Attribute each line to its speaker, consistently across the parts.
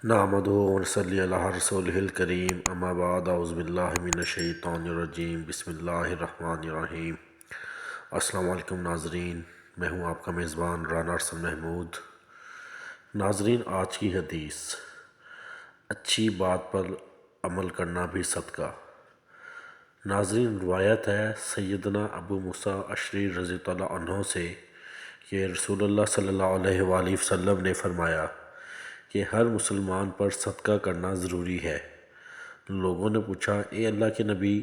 Speaker 1: نحمدہ ونصلی علی رسولہ الکریم اما بعد اعوذ باللہ من الشیطان الرجیم بسم اللہ الرحمن الرحیم۔ السلام علیکم ناظرین، میں ہوں آپ کا میزبان رانا ارسل محمود۔ ناظرین، آج کی حدیث، اچھی بات پر عمل کرنا بھی صدقہ۔ ناظرین، روایت ہے سیدنا ابو موسیٰ اشعری رضی اللہ عنہ سے کہ رسول اللہ صلی اللہ علیہ وآلہ وسلم نے فرمایا کہ ہر مسلمان پر صدقہ کرنا ضروری ہے۔ لوگوں نے پوچھا، اے اللہ کے نبی،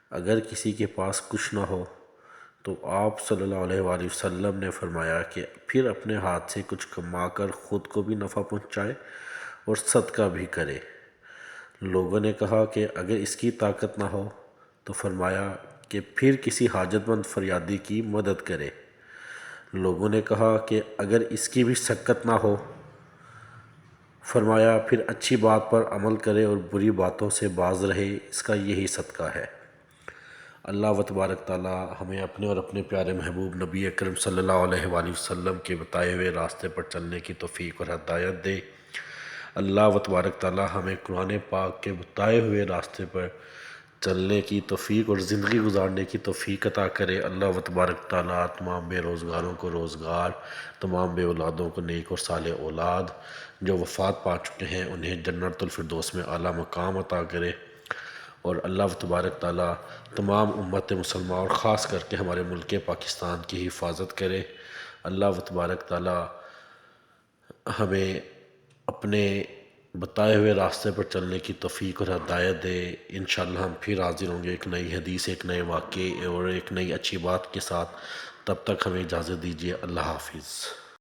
Speaker 1: اگر کسی کے پاس کچھ نہ ہو؟ تو آپ صلی اللہ علیہ وآلہ وسلم نے فرمایا کہ پھر اپنے ہاتھ سے کچھ کما کر خود کو بھی نفع پہنچائے اور صدقہ بھی کرے۔ لوگوں نے کہا کہ اگر اس کی طاقت نہ ہو؟ تو فرمایا کہ پھر کسی حاجت مند فریادی کی مدد کرے۔ لوگوں نے کہا کہ اگر اس کی بھی سکت نہ ہو؟ فرمایا پھر اچھی بات پر عمل کرے اور بری باتوں سے باز رہے، اس کا یہی صدقہ ہے۔ اللہ تبارک تعالیٰ ہمیں اپنے اور اپنے پیارے محبوب نبی اکرم صلی اللہ علیہ وآلہ وسلم کے بتائے ہوئے راستے پر چلنے کی توفیق اور ہدایت دے۔ اللہ تبارک تعالیٰ ہمیں قرآن پاک کے بتائے ہوئے راستے پر چلنے کی توفیق اور زندگی گزارنے کی توفیق عطا کرے۔ اللہ تبارک تعالیٰ تمام بے روزگاروں کو روزگار، تمام بے اولادوں کو نیک اور صالح اولاد، جو وفات پا چکے ہیں انہیں جنت الفردوس میں اعلیٰ مقام عطا کرے۔ اور اللہ تبارک تعالیٰ تمام امت مسلمہ اور خاص کر کے ہمارے ملک پاکستان کی حفاظت کرے۔ اللہ تبارک تعالیٰ ہمیں اپنے بتائے ہوئے راستے پر چلنے کی توفیق اور ہدایت دے۔ انشاءاللہ ہم پھر حاضر ہوں گے ایک نئی حدیث، ایک نئے واقعے اور ایک نئی اچھی بات کے ساتھ۔ تب تک ہمیں اجازت دیجیے۔ اللہ حافظ۔